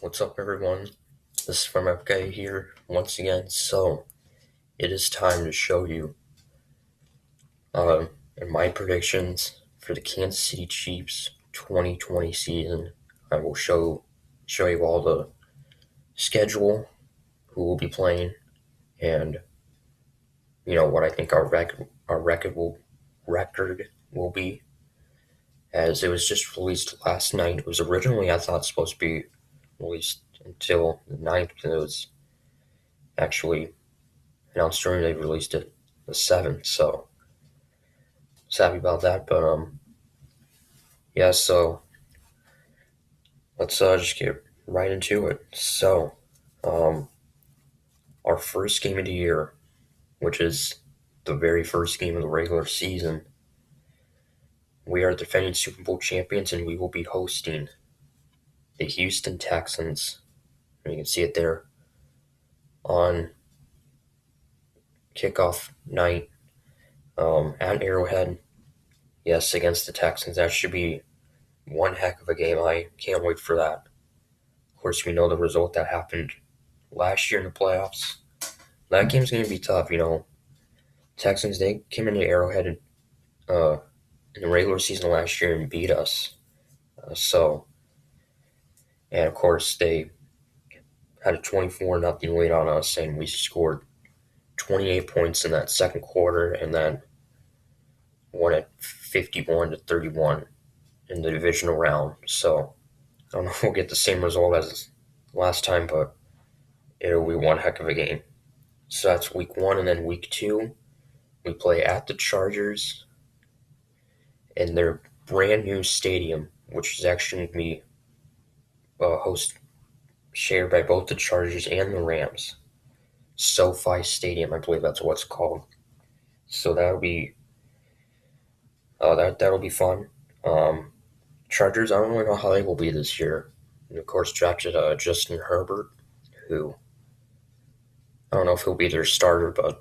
What's up, everyone? This is from FK here once again. So, it is time to show you uh, my predictions for the Kansas City Chiefs 2020 season. I will show you all the schedule, who will be playing, and what I think our record will be. As it was just released last night. It was originally, I thought, supposed to be released until the 9th, and it was actually announced during they released it the 7th. So happy about that. But yeah. So let's just get right into it. So um, our first game of the year, which is the very first game of the regular season, we are defending Super Bowl champions, and we will be hosting the Houston Texans. And you can see it there on kickoff night at Arrowhead. Yes, against the Texans. That should be one heck of a game. I can't wait for that. Of course, we know the result that happened last year in the playoffs. That game's going to be tough. Texans, they came into Arrowhead uh, in the regular season last year and beat us. And of course, they had a 24-0 lead on us, and we scored 28 points in that second quarter, and then won at 51-31 in the divisional round. So I don't know if we'll get the same result as last time, but it'll be one heck of a game. So that's week one, and then week two, we play at the Chargers in their brand new stadium, which is actually going to be host shared by both the Chargers and the Rams. SoFi Stadium, I believe that's what it's called. So that'll be fun. Chargers, I don't really know how they will be this year. And of course, drafted Justin Herbert, who I don't know if he'll be their starter, but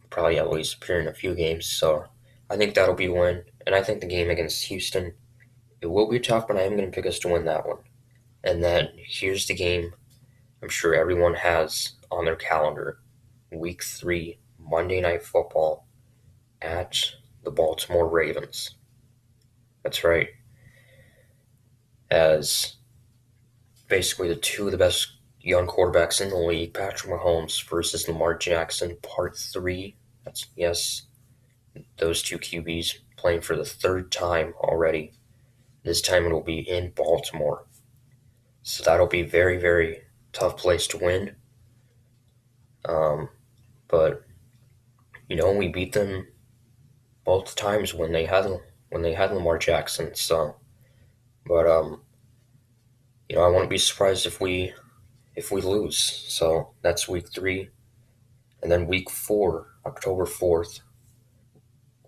probably at least appear in a few games. So I think that'll be a win. And I think the game against Houston, it will be tough, but I am going to pick us to win that one. And then here's the game I'm sure everyone has on their calendar. Week 3, Monday Night Football at the Baltimore Ravens. That's right. As basically the two of the best young quarterbacks in the league, Patrick Mahomes versus Lamar Jackson, part 3. That's, yes, those two QBs playing for the third time already. This time it will be in Baltimore. So that'll be a very, very tough place to win. But we beat them both times when they had Lamar Jackson. So, but I wouldn't be surprised if we lose. So that's week 3, and then week 4, October 4th,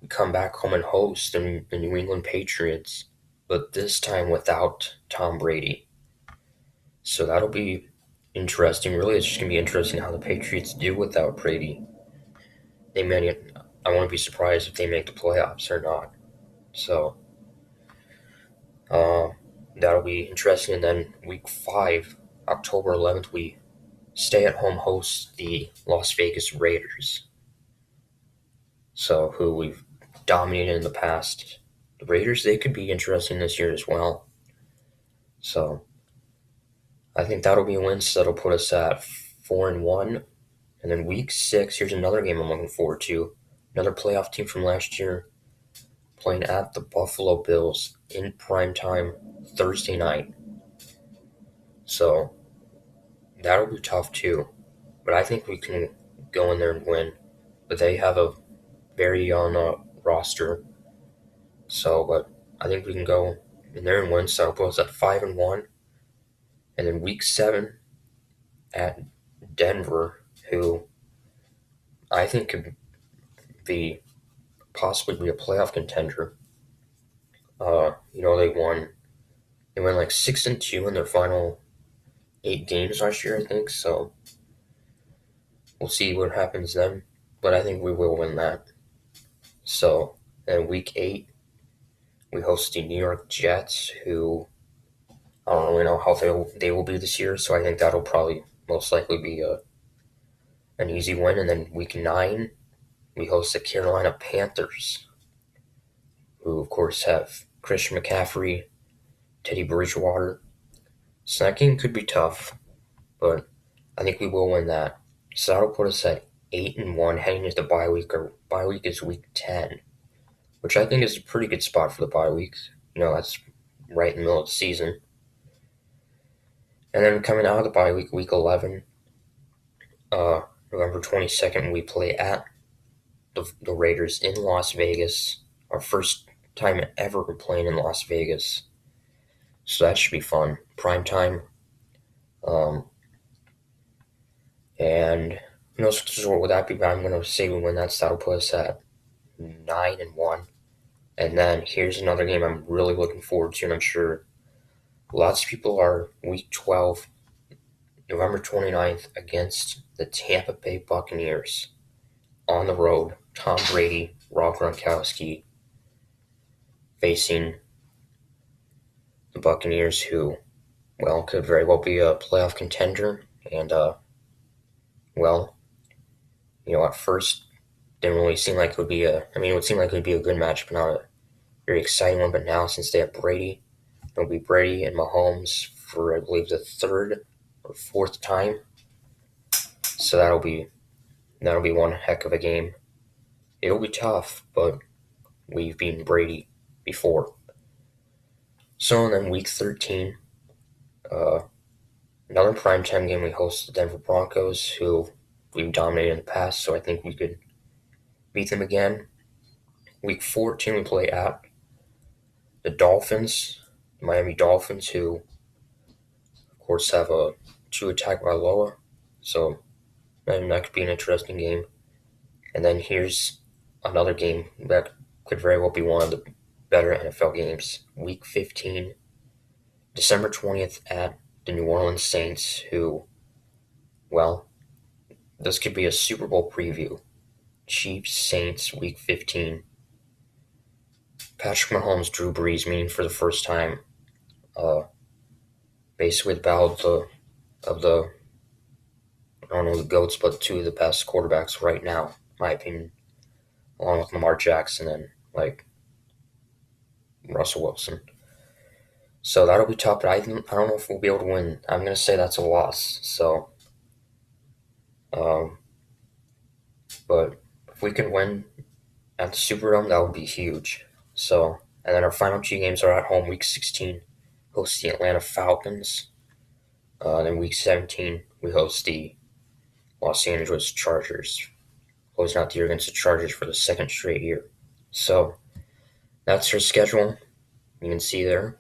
we come back home and host the New England Patriots, but this time without Tom Brady. So that'll be interesting. Really, it's just gonna be interesting how the Patriots do without Brady. I wouldn't be surprised if they make the playoffs or not. So uh, that'll be interesting. And then week 5, October 11th, we stay at home host the Las Vegas Raiders. So who we've dominated in the past. The Raiders, they could be interesting this year as well. So I think that'll be a win. So that'll put us at 4-1. And then week 6, here's another game I'm looking forward to. Another playoff team from last year playing at the Buffalo Bills in primetime Thursday night. So that'll be tough too. But I think we can go in there and win. But they have a very young roster. So, but I think we can go in there and win. So that'll put us at 5-1. And then week 7 at Denver, who I think could possibly be a playoff contender. They went like 6-2 in their final 8 games last year, I think. So we'll see what happens then. But I think we will win that. So then week 8, we host the New York Jets, who I don't really know how they will be this year, so I think that'll probably most likely be an easy win. And then week 9, we host the Carolina Panthers, who of course have Christian McCaffrey, Teddy Bridgewater. So that game could be tough, but I think we will win that. So that'll put us at 8-1 heading into the bye week. Our bye week is week 10, which I think is a pretty good spot for the bye weeks. That's right in the middle of the season. And then coming out of the bye week, week 11, uh, November 22nd, we play at the Raiders in Las Vegas. Our first time ever playing in Las Vegas. So that should be fun. Prime time. Um, and who knows what would that be? But I'm going to say we win that. So that'll put us at 9-1. And then here's another game I'm really looking forward to, and I'm sure lots of people are. Week 12, November 29th, against the Tampa Bay Buccaneers on the road. Tom Brady, Rob Gronkowski facing the Buccaneers, who, well, could very well be a playoff contender. And, well, at first, didn't really seem like it would be it would seem like it would be a good match, but not a very exciting one. But now, since they have Brady, it'll be Brady and Mahomes for, I believe, the third or fourth time. So that'll be one heck of a game. It'll be tough, but we've beaten Brady before. So then week 13, uh, another primetime game. We host the Denver Broncos, who we've dominated in the past, so I think we could beat them again. Week 14, we play at the Dolphins, the Miami Dolphins, who, of course, have a Tua Tagovailoa. So that could be an interesting game. And then here's another game that could very well be one of the better NFL games. Week 15, December 20th, at the New Orleans Saints, who, well, this could be a Super Bowl preview. Chiefs, Saints, Week 15. Patrick Mahomes, Drew Brees meeting for the first time. Basically the battle of the I don't know the GOATs, but two of the best quarterbacks right now, in my opinion, along with Lamar Jackson and, Russell Wilson. So that'll be tough, but I don't know if we'll be able to win. I'm going to say that's a loss. So, um, but if we can win at the Superdome, that would be huge. So, and then our final 2 games are at home. Week 16, host the Atlanta Falcons. Then week 17, we host the Los Angeles Chargers. Closing out the year against the Chargers for the second straight year. So that's our schedule. You can see there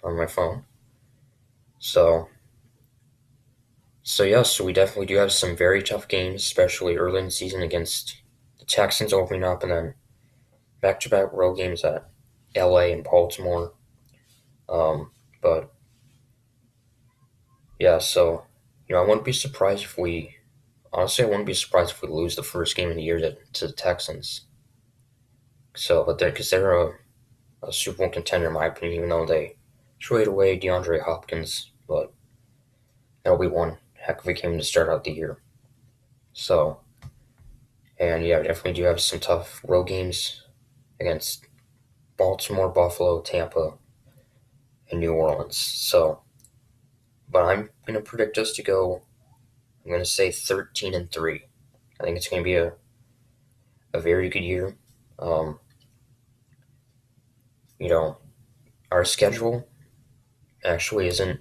on my phone. So we definitely do have some very tough games, especially early in the season against the Texans opening up, and then back-to-back road games at LA and Baltimore. But yeah, so I wouldn't be surprised if we honestly I wouldn't be surprised if we lose the first game of the year to the Texans. So, but because they're a Super Bowl contender, in my opinion, even though they traded away DeAndre Hopkins, but that'll be one heck of a game to start out the year. So, and yeah, we definitely do have some tough road games against Baltimore, Buffalo, Tampa, and New Orleans. So, but I'm going to predict us to go, I'm going to say 13-3. I think it's going to be a very good year. Our schedule actually isn't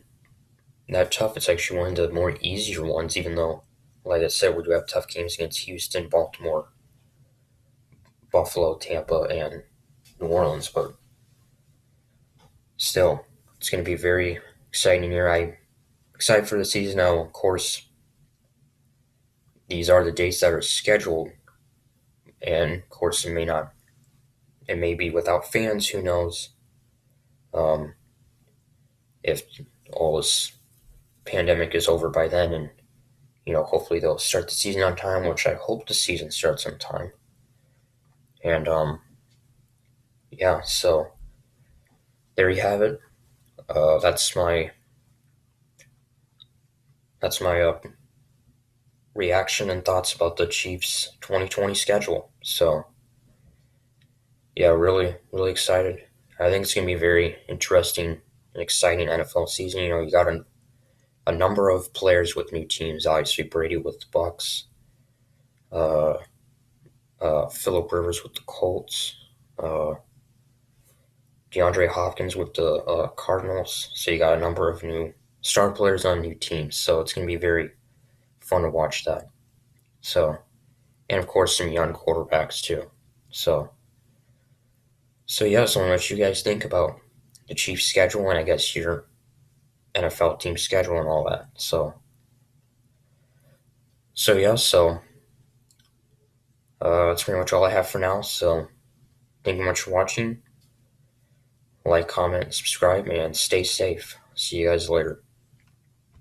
that tough. It's actually one of the more easier ones, even though, like I said, we do have tough games against Houston, Baltimore, Buffalo, Tampa, and New Orleans, but still, it's going to be a very exciting year. I'm excited for the season now. Of course, these are the dates that are scheduled, and of course, it may be without fans. Who knows? If all this pandemic is over by then, and hopefully they'll start the season on time, which I hope the season starts on time. And yeah, so there you have it. That's my that's my reaction and thoughts about the Chiefs' 2020 schedule. So yeah, really, really excited. I think it's going to be very interesting and exciting NFL season. You got a number of players with new teams. Obviously, Brady with the Bucks, uh, Philip Rivers with the Colts, uh, DeAndre Hopkins with the Cardinals. So you got a number of new star players on new teams. So it's going to be very fun to watch that. So, and of course, some young quarterbacks too. So, yeah, so what you guys think about the Chiefs' schedule and I guess your NFL team schedule and all that. So, yeah, so that's pretty much all I have for now. So, thank you much for watching. Like, comment, subscribe, and stay safe. See you guys later.